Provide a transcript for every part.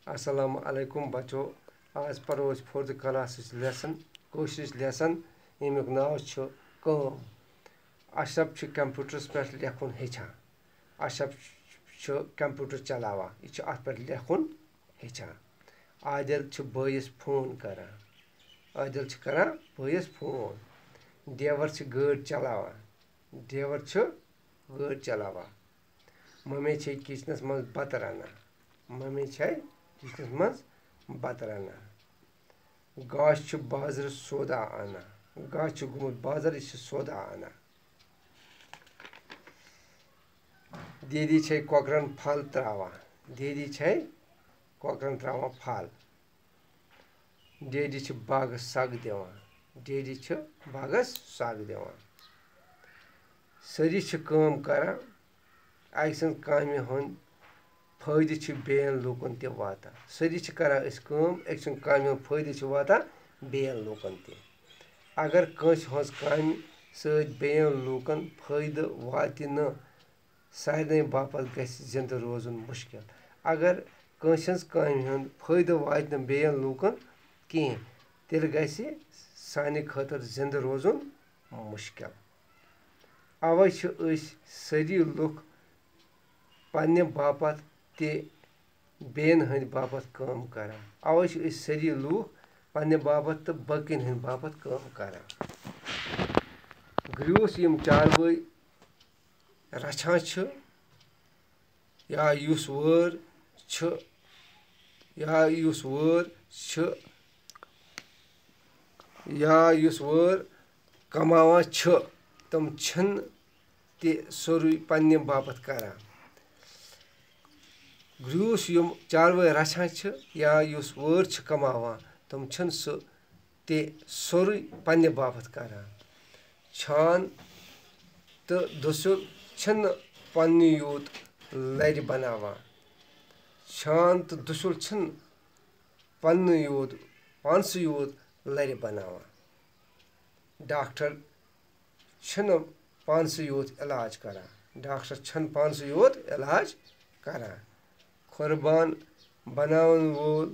Assalamu alaikum बच्चों आज पढ़ो 4th क्लास लेसन कोशिश लेसन यमुक नाव कम अशरफ कंप्यूटरस पे लेखुन हेचान अशरफ कंप्यूटर चलावा यह अत पे लेखुन हेचान आदिल बयस फोन करान आदिल करान बयस फोन देवर गाड़ी चलावा देवर गाड़ी चलावा मम्मी किचनस मज बत रनान मम्मी किचनस मज बत रनान गाश बाजार सौदा आना गाश गुमुत बाजार यह सौदा आना दीदी कोकरन फल त्रावान दीदी कोकरन त्रावान फल डैडी बागस सग दिवान डैडी बागस सग दिवान सारी काम करान अक सं कामि हुंद फायदे बेन लूकन तह वातान सारी करान काम अक सं कामि हुंद फायदे वातान बेन लूकन तह अगर कंस हज कामि सत बेन लूकन फायदे वाति न सारे बापत गि जिंद रोजन मुश्किल अगर कंस हज कामि हुंद फायदे वाति न बेन लूकन कहें तेल गि साने खतर जिंद रोजन मुश्किल अवै सारी लुक पन्ने बापत ते बेन हंद बापत काम करान अवै सारी लूक पन्ने बापत तो बकन हंद बापत काम करान ग्रूस यम चारवई रछान या युस वोर कमावान तम छन ते सोरुई पन्ने बापत करान ग्रूस यम चारवई रछान या युस वोर कमावान तम छन सो ते सोरुई पन्ने बापत करान छान तो दुसुल छन पन्ने योत लर बनावान छान तो दुसुल छन पन्ने योत पानस योत लर बनावान डॉक्टर छन पानस योत इलाज करान डॉक्टर छन पानस योत इलाज करान कुर्बान बनावन वोल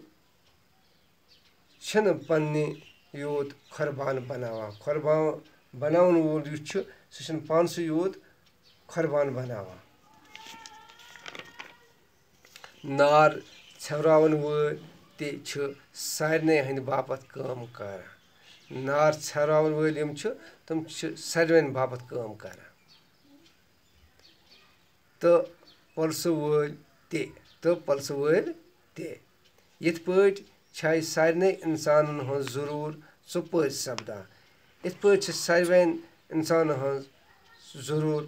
छन पन्ने योत कुर्बान बनावान कुर्बान बनावन वोल सह पानस योत कुर्बान बनावान नार छवरावन वोल ते सारने हंद बापत काम करान नार छवरावन वोल यम तम सारवेन बापत काम करान तो पुलिस वोल ते यथ पट सारे इंसानन हज जरूर सपोज सपदान इत पट सारवेन इंसान हज जरूर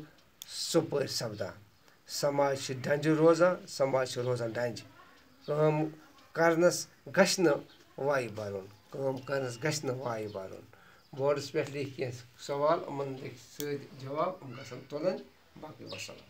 सपोज सपदान समाज डंज रोजान समाज रोजान डंज काम करनस गश न वाय बरुन काम करनस गश न वाय बरुन बोर्डस पे लिख सवाल उमन सद जवाब गसन तुलन बाकी वसलाम।